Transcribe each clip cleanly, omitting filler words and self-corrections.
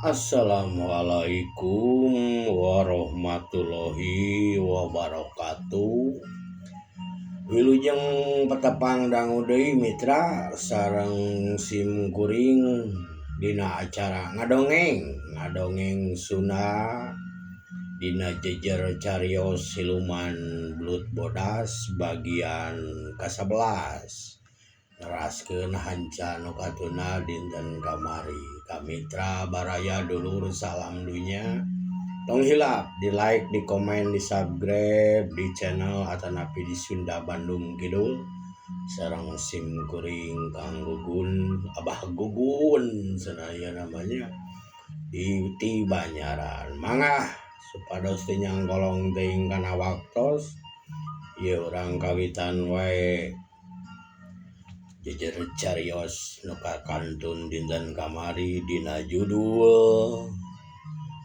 Assalamualaikum warahmatullahi wabarakatuh. Wilujeng petepang dangu deui mitra sareng sim kuring dina acara ngadongeng Sunda dina jejer carios siluman belut bodas bagian ke-11. Neraskeun hanca nu katuna dinten kamari. Kamitra baraya dulur salam dunya. Tong hilap di like, di komen, di subscribe di channel atanapi di Sunda Bandung Kidul. Sareng sim kuring Kang Gugun, Abah Gugun senaya namanya di Banyaran. Mangah supados teu nyangkolong teuing kana waktos. Ieu urang kawitan wae jejer carios nu kakantun dinten kamari dina judul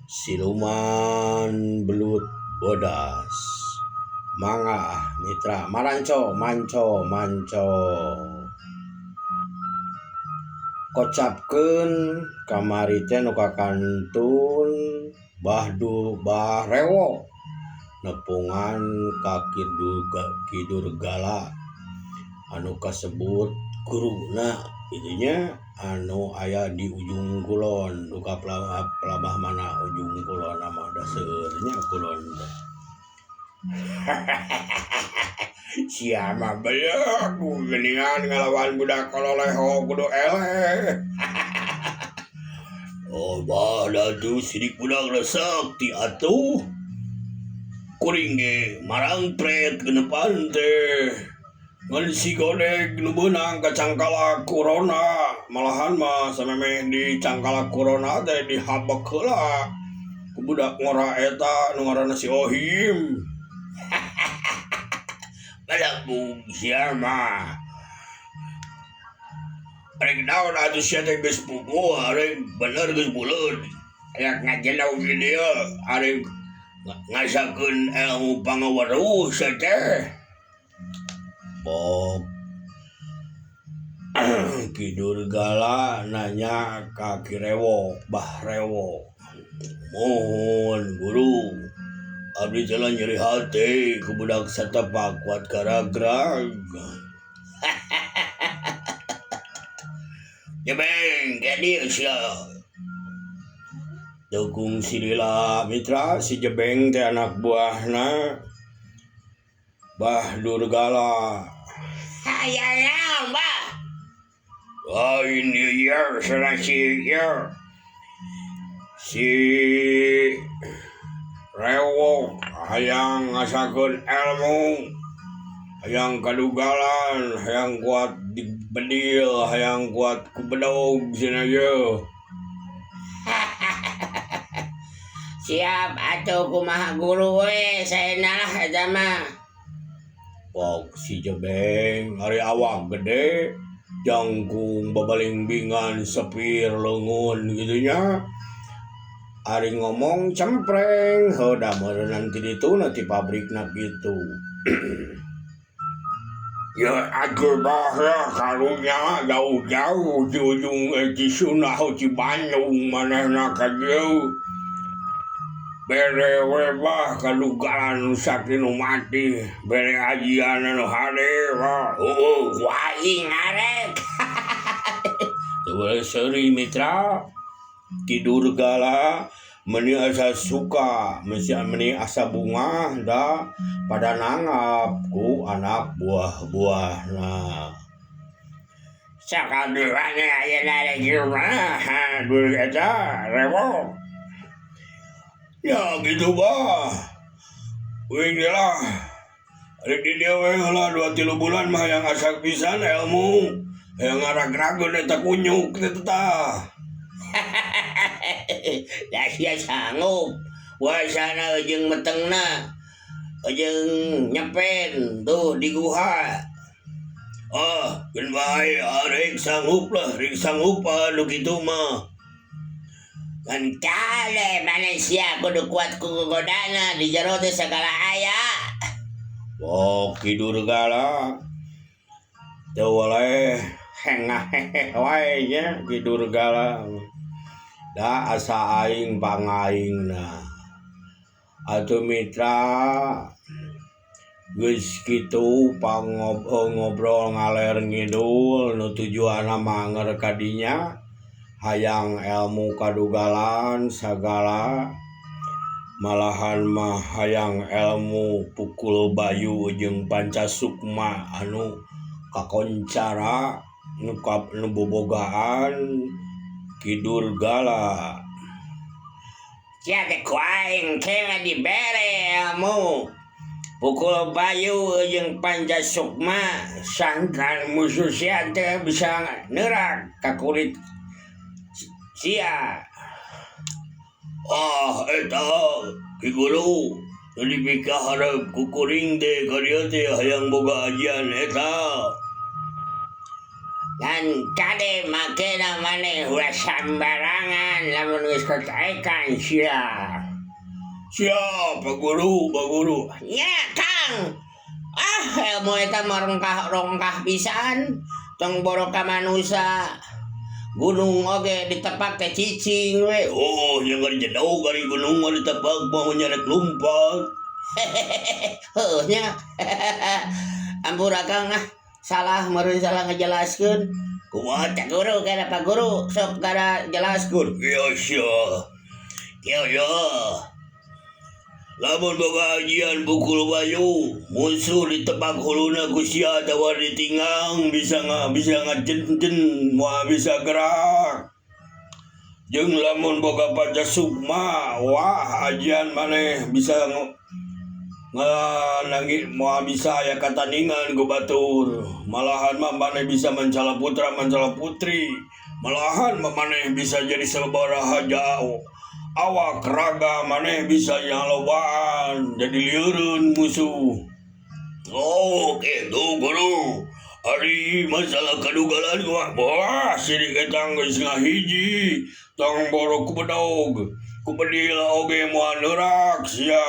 Siluman Belut Bodas. Mangga mitra maranco manco kocapkeun kamari teh nu kakantun Bah Rewo nepungan ka Kidur Gala anu kasebut guruna itunya anu aya di ujung kulon duka pelabah mana ujung kulon nama daseurnya kulon siapa beuleuh geningan ngalawan budak kololeho kudu eleh. Oh bah datu sidik budak resek ti atuh kuring ge marang pret genepan teh ngan si godeg nu beunang ka cangkala corona malahan mah samemeh di cangkala corona teh dihabek heula ku budak ngora eta nu ngaranna si Ohim. Badak bung sia mah arek naon atuh sia teh geus puguh arek bener geus buleud aya ngajenau di dieu arek ngasakeun ilmu pangaweruh sia teh. Bob Kidur Gala nanya ka Bah Rewo, mohon guru abdi teh nyeri hati ku budak satepak kuat karagrag. Jebeng jadi sia dukung si Lila mitra si Jebeng teh anak buahna Bah Durgala. Hayang bah. In the year si Rewo hayang ngasakeun ilmu, hayang kadugalan, hayang kuat di bedil, hayang kuat ku bedog cenah yeuh. Siap atuh kumaha guru we saena lah eta mah. Pok si Jebeng ari awak gede jangkung babalingbingan sepir leungeun gitunya ari ngomong cempreng heuda meureunna ti ditu na ti pabrikna gitu. Ya atur bah ya karunya jauh-jauh di ujung Cisuna di Bandung manehna ka jeuh bere we bah kadugalan saking mati bere ajian anu hade bah waing arek. Teu seuri mitra Kidur Gala meni asa suka meni asa bunga da pada nangap ku anak buah-buahna. Sakadeurana ayeuna ada di rumah dulu eta Rewo. Ya gitu bah. Wing lah. Ari di dieu we heula 2-3 bulan mah yang asak pisan ilmu. Yang ngarag-rageun eta kunyuk teh tah. Da sia sanggup. Wasana jeung metengna. Jeung nyepen tuh di guha. Geun bae rek sanggup anu kitu mah. Kan kale Malaysia kudu kuat ku godana di jero teh sagala aya. Kidur Gala teu waleh hengah wae nya Kidur Gala. da asa aing pangaingna atuh mitra geus kitu ngobrol ngaler ngidul nu tujuanna manger kadinya hayang ilmu kadugalan sagala malahan mah hayang ilmu pukul bayu jeung pancasukma anu kakoncara nu bobogaan Kidur Gala. Sia teh ku aing kena dibere ilmu pukul bayu jeung pancasukma sangkan musuh sia teh bisa neurak ka kulit sia. Eta Ki Guru nu dipikaharep ku kuring teh karya teh hayang boga ajian eta. Dan kade makena maneh ulah sambarangan lamun geus kataekan sia. Siap Pak Guru. Nya Kang. Ilmu eta mah rongkah pisan tong boro ka manusia. Gunung oge ditepak teh cicing we. Oh, yang jauh dari gunung mah ditepak mau nyarek lumpat. Heuh nya. Ampura Kang salah meureun salah ngajelaskeun. Kumaha Cak Guru kana Pak Guru sok gara jelaskeun. Ya. Lamun boga ajian pukul bayu musuh ditepak huluna ku sia tawar ditinggang bisa ngajenten moal bisa gerak. Jeung lamun boga pancasukma wah ajian maneh bisa nganangi moal bisa aya katandingan ku batur. Malahan mah maneh bisa mencala putra mencala putri. Malahan mah maneh bisa jadi sabaraha jauh. Awak raga maneh bisa nyalobaan jadi lieureun musuh. Oh kitu Guru. Ari masalah kadugalan wah sidik eta geus ngahiji tong boro ku bedog ku bedil oge moal neurak sia.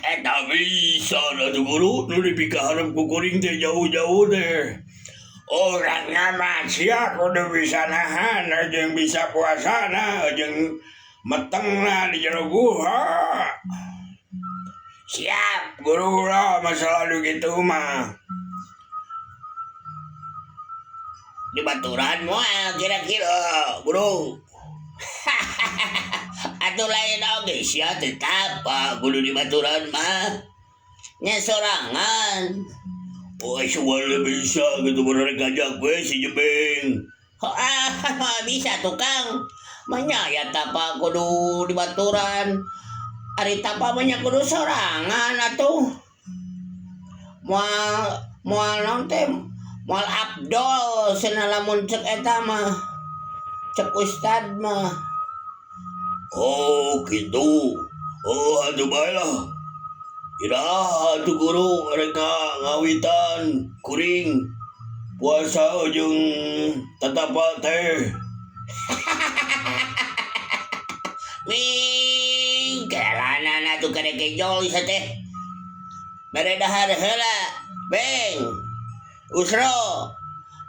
Eta bisa atuh Guru nu dipikaharep ku kuring teh jauh-jauh teh. Orangnya mah sia kudu bisa nahan jeung bisa puasana jeung metengna di jero guha. Siap Guru lah masalah nu kitu mah. Di baturan moal kira-kira Guru. Atuh lain oge sia teh tapa kudu di baturan mah. Nya sorangan. Soalnya bisa gitu bener ngajak gue si Jebeng. Bisa tukang. Manya tapa kudu di baturan. Ari tapa banyak kudu sorangan atuh. Moal naon teh moal Abdol cenah lamun cek eta mah. Cek ustad mah. Oh gitu. Oh atuh bae lah. Ira atuh Guru mereka ngawitan kuring puasa jeung tatapa teh. Ming kelanan atuh kada kejol teh. Bare dahar heula, Beng. Usro.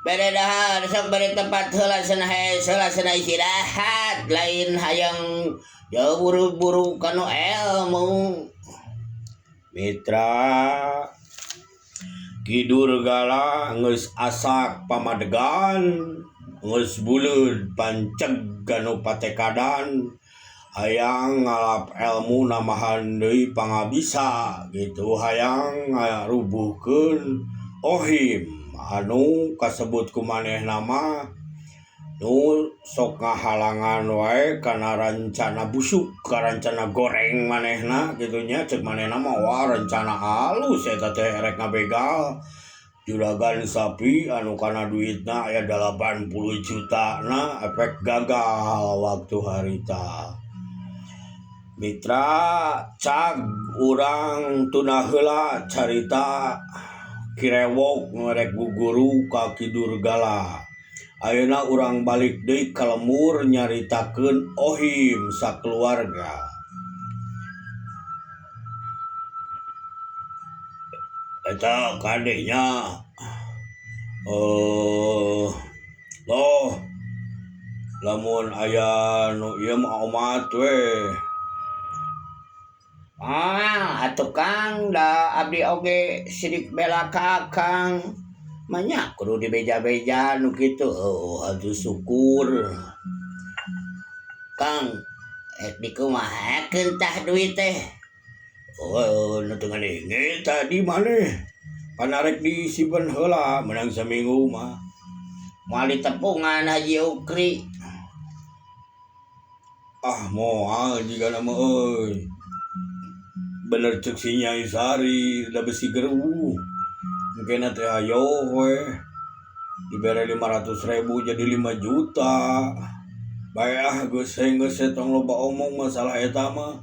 Bare dahar sok bare tempat heula cenah istirahat lain hayang jauh buru-buru kanu ilmu. Mitra Kidur Gala geus asak pamadegan geus buleud panceg anu patekadan hayang ngalap ilmu namahan deui pangabisa gitu hayang ngarubuhkeun ohim anu kasebut ku maneh nama nu sok ngahalangan wae kana rencana busuk ka rencana goreng manehna gitunya cek manehna mah wah rencana halus eta teh rek ngabegal juragan sapi anu kana duitna aya 80 juta na efek gagal waktu harita. Mitra cag urang tuna heula carita kirewok ngerek guguru ka Kidur Gala. Ayeuna urang balik deui ka lemur nyaritakeun ohim sakeluarga. Eta kadenya loh lamun aya nu ieu mah omat we. Atuh Kang, da abdi oge sidik bela ka Akang. Manya kudu dibeja-beja nu kitu. Oh, atuh syukur. Kang, dikumahakeun tah duit teh? Oh, nu teu ngadenge tadi maneh. Panarek disimpen heula menang saminggu mah. Moal ditepungan Haji Ukri. Moal jika nama euy. Bener cek si Nyai Sari da besi geru. Mungkin teh hayo we. Dibere 500.000 jadi 5 juta. Bae geus tong loba omong masalah eta mah.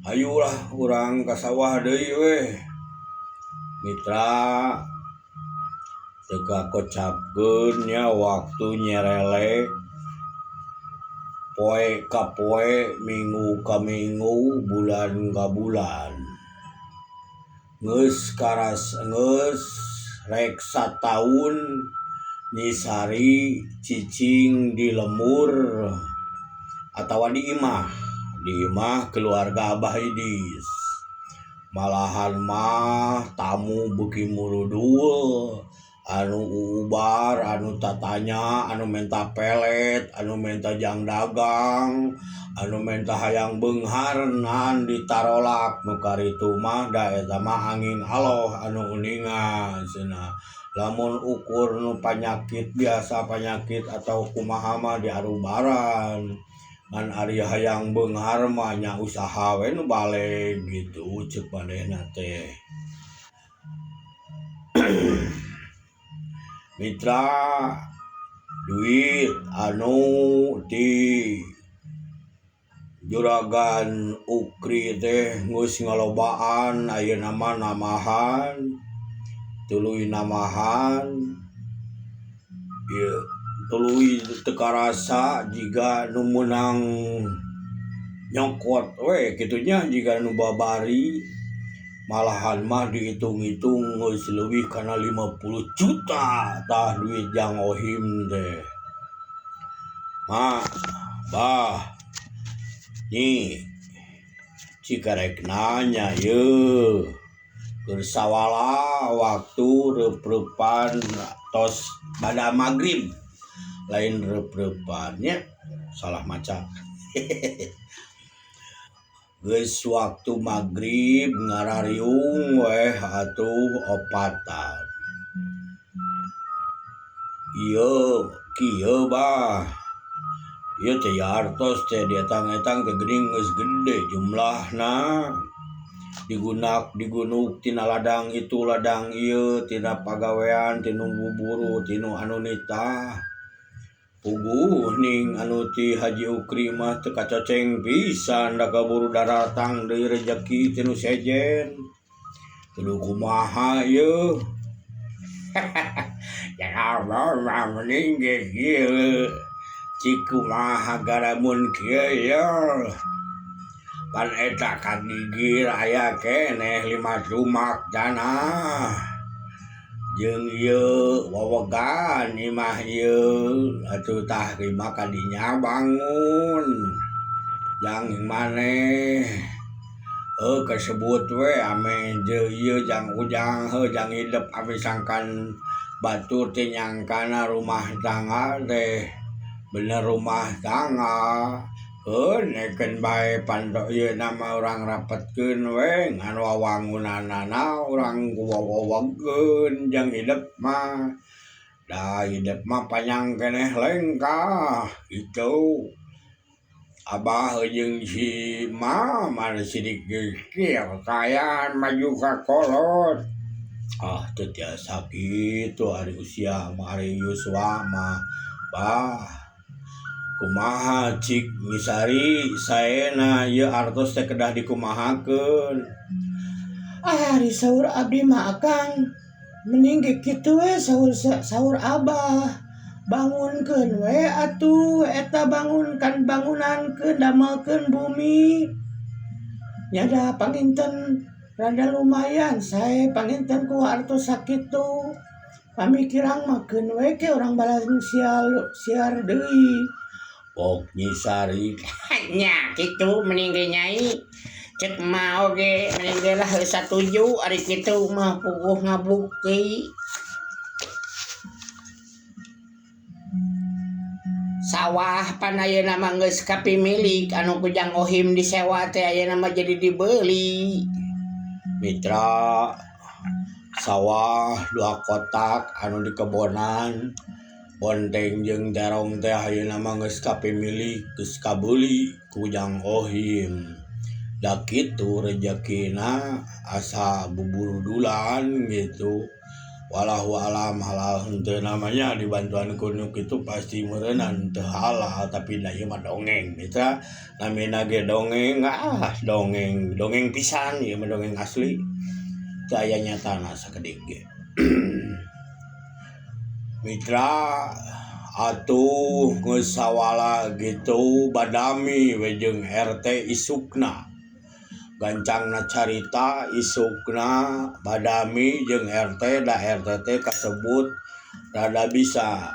Hayulah urang ka sawah deui we. Mitra teu kakocapkeun nya waktu nyerelek poe ka poe, minggu ka minggu, bulan ka bulan. Geus rek sataun nyisari cicing di lemur atawa di imah keluarga Abah Idis. Malahan mah tamu beuki murudul, anu ubar, anu tatanya, anu menta pelet, anu menta jang dagang, anu menta hayang beunghar nan ditarolak nu karitu mah da eta mah angin aloh anu uningan cenah. Lamun ukur nu panyakit biasa panyakit atau kumaha mah diarubaran. Ngan ari hayang beunghar mah nya usaha we nu bale gitu ceuk manehna teh. Mitra duit anu ti Juragan Ukri teh geus ngalobaan ayeuna mah namahan tuluy namahan ieu tuluy teu karasa jiga nu meunang nyokot we kitu nya jiga nu babari. Malahan mah dihitung-hitung geus leuwih kana 50 juta tah duit Jang Ohim teh. Bah nyi cikarek nanya yeuh keur sawala waktu reup-reupan tos bada magrib lain reup-reupan nya salah maca. Geus waktu magrib ngarariung weh atuh opatan. Kieu bah. Ieu teh yartos teh dietang-etang teh geuning geus gede jumlahna. Digunuk tina ladang itu ladang ieu tina pagawean tinu buburu tinu anu nitah. Puguh ning anu ti Haji Ukri mah teu kacoceng pisan da kaburu daratang deui rejeki tinu sejen. Kudu kumaha yeuh. Jangan mah mending ge kieu. Cik kumaha garamun kieu yeuh. Pan eta kagigir aya keneh 5 jumak tanah. Jeung ieu wawegan imah ieu atuh tah imah kadinya bangun. Jang maneh kesebut we ame ieu jang ujang jang hidup abi sangkan batur teh nyangkana rumah tangga teh bener rumah tangga. Nekeun bae pando ieu nama urang rapetkeun we ngan wawangunanana urang wawageun jang hidup mah. Da hidup mah panjang keneh lengkah itu. Abah jeung si mama sidik geukir kayaan maju ka kolot. Teu tiasa kitu ari usia mah ari yuswa mah. Bah kumaha cik ngisari saena ieu artos teh kedah dikumahakeun. Ari saur abdi mah Akang mending ge kitu we saur Abah. Bangunkeun we atuh eta bangunkan bangunankeun damelkeun bumi. Nyada panginten rada lumayan sae panginten ku artos sakitu. Pamikirang mah keun we ke urang balang siar deui. Pok nyisari nya kitu mending ge nyai cek mah oge mending ge lah satuju ari kitu mah puguh ngabukti sawah pan ayeuna mah geus kapimilik anu kujang ohim disewa teh ayeuna mah jadi dibeli mitra sawah 2 kotak anu di kebonan Bonteng jeung terong teh ayeuna mah geus kapimilik geus kabeuli ku Jang Ohim. Da kitu rezekina asa buburudulan gitu. Walahu alam halal henteu namanya dibantuan ku nu kitu pasti meureunnan teu halal tapi da ieu mah dongeng mitra. Namina ge dongeng dongeng pisan ieu mah dongeng asli. Teu aya nyatana sakedik ge. Mitra atuh geus sawala gitu badami we jeung RT isukna gancangna carita isukna badami jeung RT da RT teh kasebut rada bisa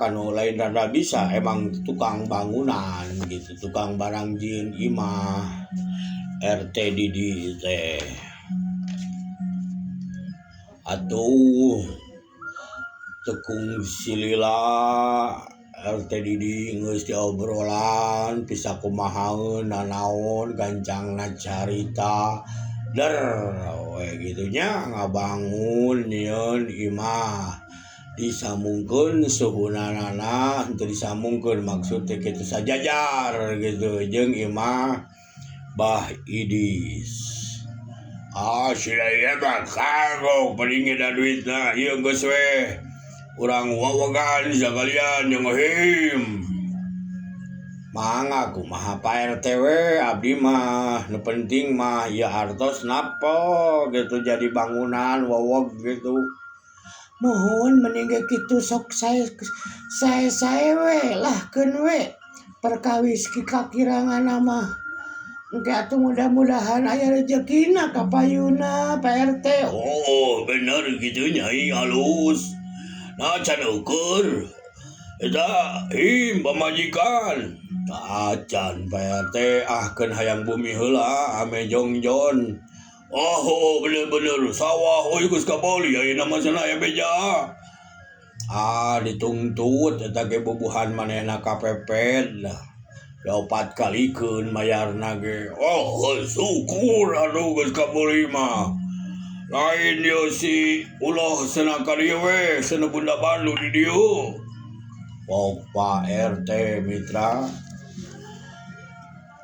kanu lain rada bisa emang tukang bangunan gitu tukang barang jieun imah RT Didi teh atuh tekung silila RT Didi geus diobrolan bisa kumahaeun nanaon gancangna carita we gitunya ngabangun nyieun imah disambungkeun suhunanana henteu disambungkeun maksud teh kitu sajajar gitu jeung imah Bah Idis sila mah kagok paling da duitna ieu geus we urang wawagan sakalian jeung Ohim mangga kumaha Pak RT we abdi mah nu penting mah ieu artos napo gitu jadi bangunan wawog gitu mohon mending kitu sok saya we lah keun we perkawis ki kakirangan mah engke atuh mudah-mudahan aya rezekina ka payuna Pak RT. Oh, bener gitu nyai halus. Nah can ukur. Eta him pamajikan. Acan Pak RT keun hayang bumi heula ame jongjon. Oh, bener-bener sawah geus kabali ayeuna mah cenah aya beja. Dituntut eta ge bubuhan manehna kapepet. 4 kalikeun mayarna ge. Syukur atuh geus kabeli mah. Lain ieu si ulah cenah ka dieu we, cenah Bunda Bandu di dieu. Pok Pak RT mitra.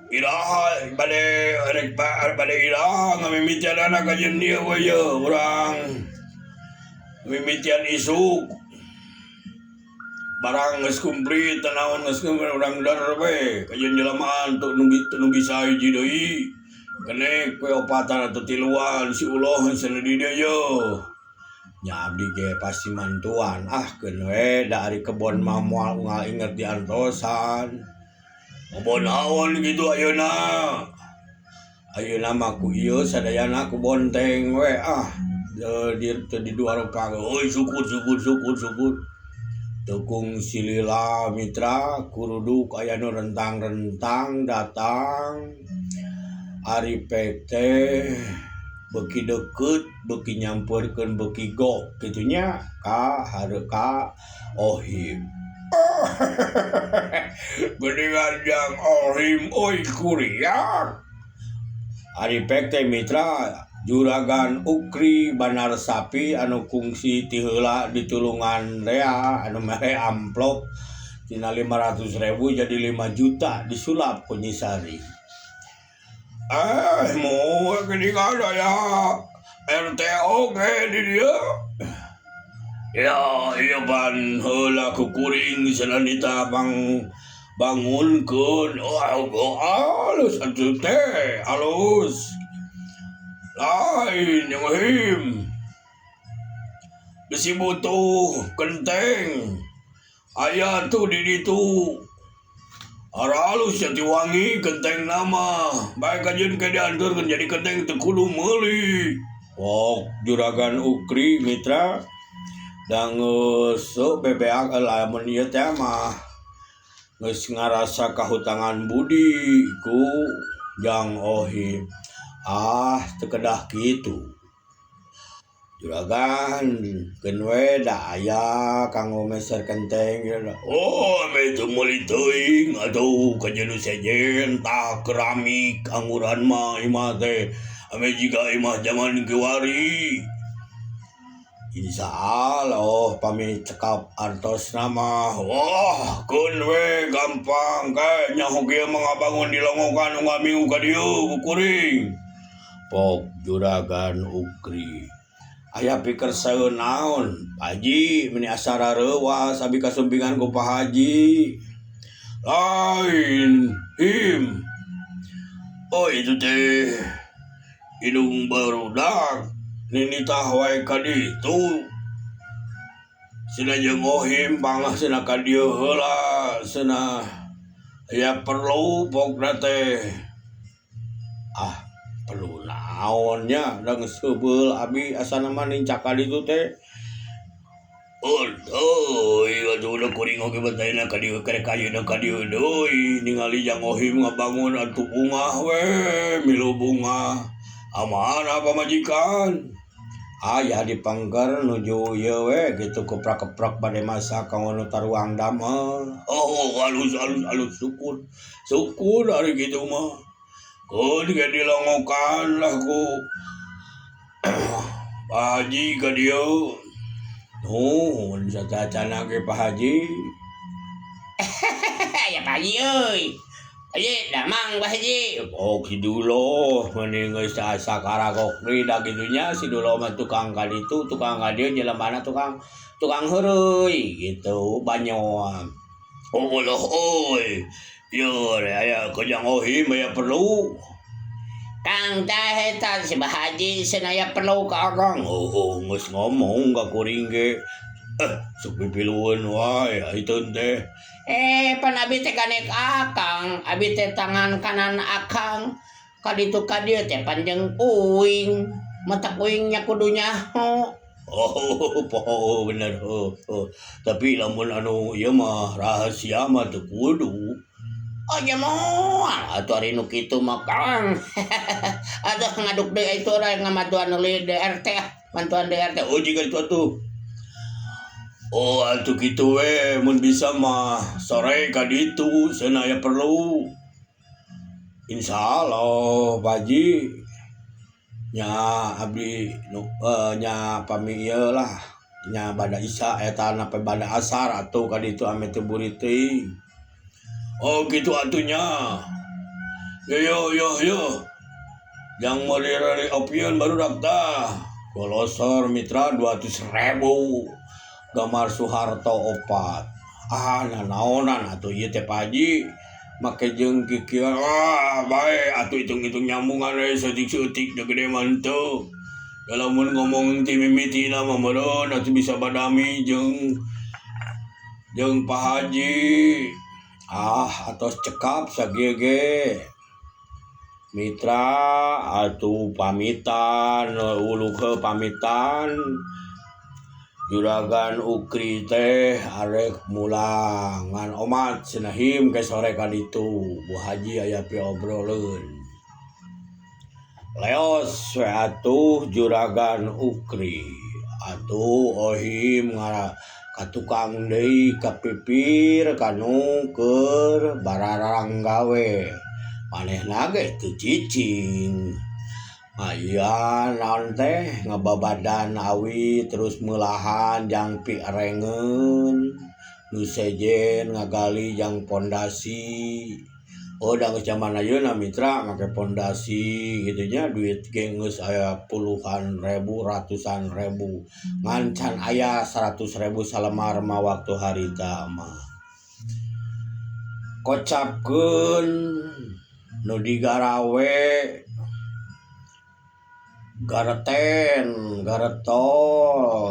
Iraha bade iraha ngamimitianana ka jeung dieu we yeuh urang. Mimitian isuk. Barang geus kumplit tanaon geus urang dar we kajian jelamaan teu nu bisa hiji deui kenek we 4 atau 3 si uloh cenah di dieu yeuh nya abdi ge pasti mantuan keun we da ari kebon mah moal unggal inget diantosan kebon naon gitu ayeuna mah ku ieu sadayana ku bonteng we di dua rupa syukur Tukung silila mitra kuruduk aya nu rentang-rentang datang ari PT beuki deukeut beuki nyampeurkeun beuki gok kitunya ka hareuka Ohim. Geuningan Jang Ohim oi kuliah. Ari PT mitra Juragan Ukri Banar Sapi anu kungsi ti heula di tulungan rea anu mere amplop tina 500.000 jadi 5 juta disulap ku Nyisari. Mau geuningan aya RT oge di dieu. Ya, ieu pan heula ku kuring cenah ditabang bangunkeun. Alus atuh teh, alus. Lain yang Ohim bisi butuh kenteng aya tuh di ditu aralus jati wangi kenteng nama baik kajian ke dianturkeun jadi kenteng teu kudu meuli Juragan Ukri mitra dan so bebeak lamun ieu teh mah geus ngarasa kahutangan budi ku Jang Ohim. Teu kedah kitu. Juragan keun we da aya kanggo meser kenteng ieu. Ame teu meuli teuing atuh ka jeunu sejen tah keramik angguran mah imah teh. Ame jiga imah zaman kiwari. Insya Allah pami cekap artos nama. Keun we gampang kae nya hoge mangabangun di longokan ngamiu ka dieu kuring. Pok Juragan Ukri. Aya pikir saeun naon? Pak Haji meni asara reuwas abi kasumpingan ku Pak Haji. Lain him. Itu teh hidung barudak. Ninitah wae ka ditu. Cenah Jang Ohim pangah cenah ka dieu heula cenah aya perlu pokna teh. Perlu naonnya da geus heubeul abi asana mah nincak ka ditu teh. Atuh udah kuring oge bataina ka dieu karek ayeuna ka dieu deui ningali Jang Ohim ngabangun atuh bunga we milu bunga. Amanah pamajikan. Aya di pangker nuju ieu we gitu keprak-keprak bade masak kanggo nu taruang damel. Alus syukur ari kitu mah. Keun ge dilongokan lah ku Pak Haji ka dieu. Nuhun satacana ge Pak Haji. Ya Pak Haji euy. Haji damang Pak Haji. Si Dulo mending geus asa karagok deui da kitu nya si Dulo mah tukang ka ditu, tukang ka dieu jelemana tukang heureuy gitu banyoang. Allah euy. Ieu aya ka Jang Ohim aya perlu. Kang tah eta si Pak Haji cenah perlu ka Akang. Geus ngomong ka kuring ge. Sok pipilueun wae ayeuna teh. Pan abi teh ganek Akang, abi teh tangan kanan Akang. Ka ditu ka dieu teh panjang uing. Mata uingnya kudu nyaho. Bener. Tapi lamun anu ieu mah rahasia mah teu kudu. Ya moal atuh ari nu kitu mah Kang. Atuh ngaduk deui itu orang ngamaduan neuli DRT bantuan DRT. Jiga itu atuh. Atuh kitu we mun bisa mah sore ka ditu cenah aya perlu. Insyaallah Pak Haji. Nya abdi nya pami ieu lah. Nya bada isya eta nape bada asar atuh ka ditu ame teu buri teuing. Gitu atunya. Yo. Yang meuli opieun baru daftar. Golosor mitra 200.000. Gambar Soeharto 4. Naonan atuh ieu teh Pak Haji. Make jeung kikieu bae atuh hitung-hitung nyambungan we seutik-seutik da gede mah teu. Da lamun ngomong ti mimitina mah meureun atuh bisa badami jeung Pak Haji. Atos cekap sagieu ge. Mitra atuh pamitan uluh pamitan. Juragan Ukri teh arek mulang ngan omat cenah him ke sore ka ditu. Bu Haji aya piobroleun. Leos we atuh Juragan Ukri. Atuh Ohim ka tukang deui ka pipir kanu keur bararang gawe. Manehna ge teu cicing. Aya naon teh ngababadan awi terus meulahan jang piarengeun nu sejen ngagali jang pondasi. Da geus zaman ayeuna mitra make pondasi kitu nya duit ge geus aya puluhan ribu ratusan ribu. Ngan can aya 100.000 salemar mah waktu harita mah. Kocapkeun nu digarawe gareto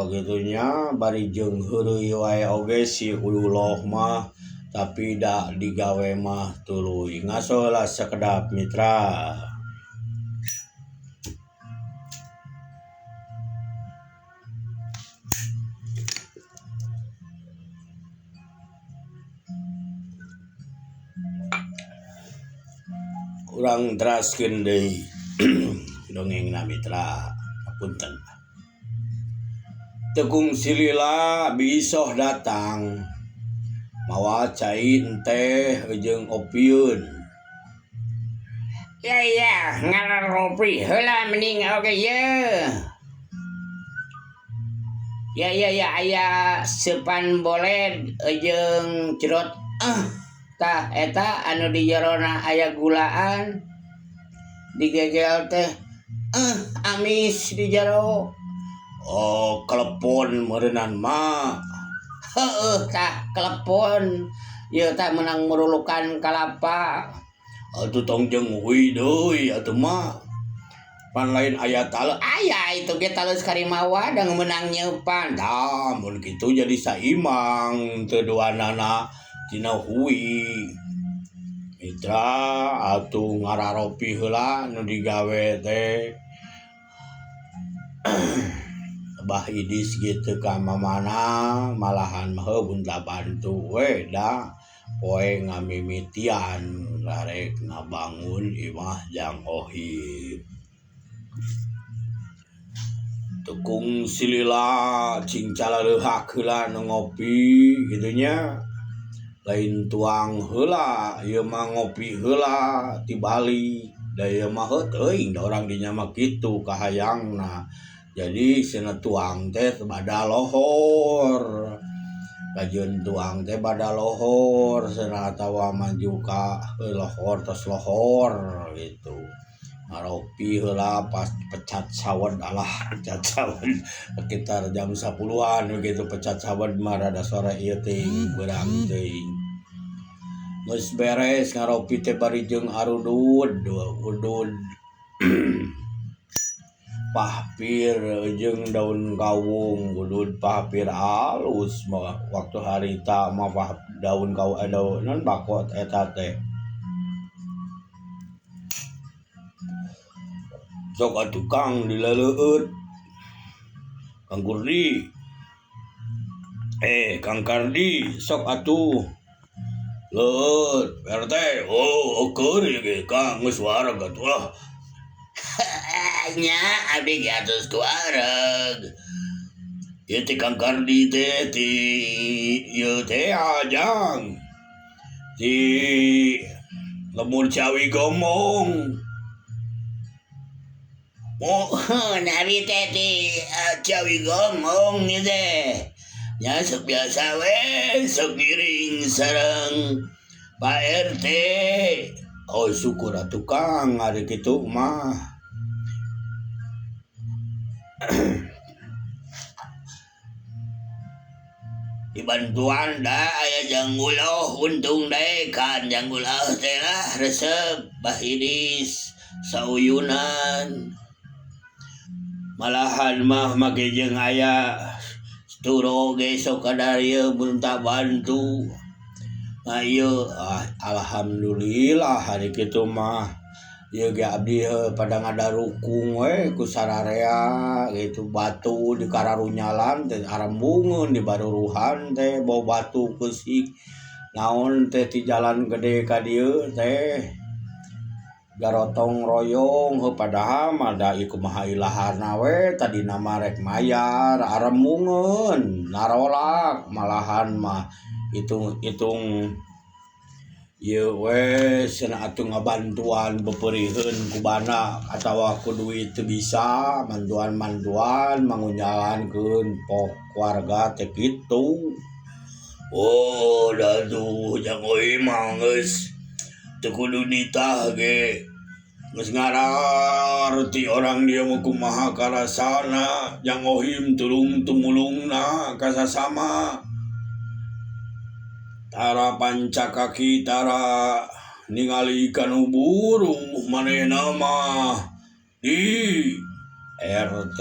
gitunya bari jeung heureuy wae oge si Duloh mah tapi da digawe mah tuluy ngaso lah sakedap mitra. urang teraskeun deui dongengna mitra punten. Tekung silila bisoh datang mawa cai teh jeung opieun. Ya ngararopi heula mending oge ye. Ya aya sepan boled jeung cerot tah eta anu di jerona aya gulaan digegel teh amis di jero. Oh kelepon meureunnan mah. Heueuh tah kelepon ieu tah menang merulukan kalapa. Atuh tong jeung deui atuh mah. Pan lain aya tale aya itu ge tale karimawa dang menang nyeupan. Dah mun kitu jadi saimang teu duanana tina hui. Mitra atuh ngararopi heula nu digawe teh. Bah idis gitu ka mamana malahan mah bunta bantu we da poe ngamimitian larek ngabangun imah Jang Ohim. Tekung silila cingcala leuhak heula nu ngopi gitunya. Lain tuang heula ieu mah ngopi heula ti Bali. Da ieu mah teuing da urang dinya mah kitu kahayangna. Jadi cenah tuang teh bada lohor. Kajeun tuang teh bada lohor cenah atawa maju ka lohor tos lohor gitu. Ngaropi heula pas pecat sawed pecat sawed sekitar jam 10-an begitu pecat sawed mah rada sore ieu teuing beurang teuing. Geus beres ngaropi teh bari jeung arudud pahpir jeung daun kawung udud pahpir alus waktu harita mah daun kawung daun bakot eta teh. Sok atuh Kang dileleueut. Kang Kurdi. Kang Kardi sok atuh. Leueut RT. Oh, keur ge Kang geus wareg atuh. Nya abdi ge atus kuareg. Ieu teh Kang Kardi teh ti ieu teh ajang. Ti Lemur Ciawi Gomong. Oh, nabi teh ti Ciawi Gomong ieu teh. Nya sok biasa we sok giring sareng Pak RT. Oh syukur atuh Kang ari kitu mah. Dibantuan da aya Jangguloh untung dae kan Jangguloh teh lah resep bahidis sauyunan. Malahan mah make jeung aya turo ge sok kadarieu bunta bantu. Nah ieu alhamdulillah hari kitu mah ieu ge abdi pada ngadarukung we ku sararea gitu batu di kararunyalan teh arembungeun di baruruhan teh bawa batu keusik naon teh ti jalan gede ka dieu teh garotong royong padahal mah da ieu kumaha ilaharna we tadi nama rek mayar arembungeun narolak malahan mah hitung ieu we cenah atuh ngabantuan bepeurieun ku bana atawa ku duit teu bisa mantuan mangunjalankeun pok warga teh kitu. Oh daduh Jang Ohim mah geus teu kudu ditah ge. Geus ngararti orang dia mah kumaha karasana Jang Ohim tulung tumulungna ka sasama. Tara pancakaki tara ningali kanu buru manehna mah di RT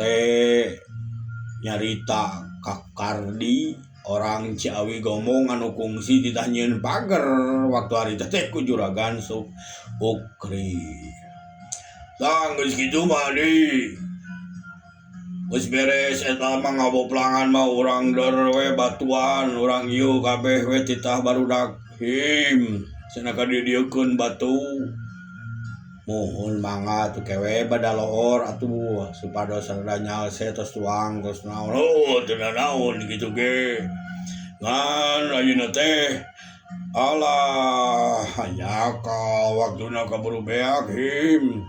nyarita ka Kardi orang Ciawi Gomong anu kungsi ditanyieun pager waktu harita teh ku Juragan Ukri. Tah geus kitu mah di geus beres eta mah ngaboplangan mah urang deur we batuan urang ieu kabeh we titah barudak him cenah kadidiekeun batu. Mohon mangga tuh kewe badaloor atuh supados sadanya tos tuang tos naon. Oh, teu naon gitu ge. Ngan ayeuna teh alah hanya ka waktuna kaburu beak him.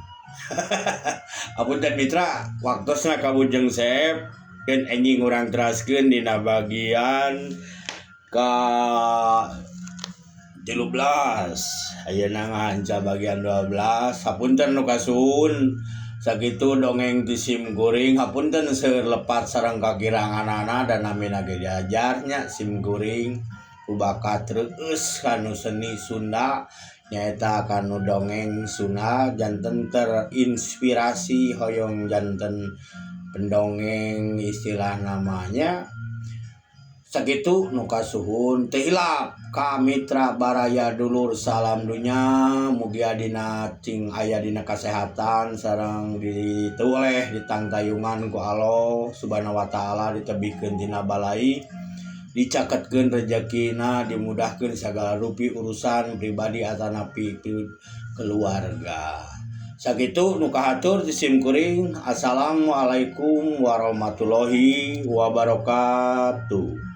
Apunten mitra, waktosna kabujeng Sep dan anjing urang teraskeun dina bagian ka 13. Ayeuna ngahanca bagian 12. Hapunten nu kasuhun sakitu dongeng ti sim guring. Hapunten seueur lepat sareng kakiranganana dan namina ge diajarnya sim guring bakat reueus kanu seni Sunda nyaeta kanu dongeng Sunda janten terinspirasi hoyong janten pendongeng istilah namanya sakitu nu kasuhun teu hilap ka mitra baraya dulur salam dunya mugi adina cing aya dina kasehatan sareng dituleh ditangtayungan ku Allah subhanahu wa taala ditebihkeun tina balai dicaketkeun rezekina dimudahkeun sagala rupi urusan pribadi atanapi keluarga sakitu nu kahatur ti sim kuring assalamualaikum warahmatullahi wabarakatuh.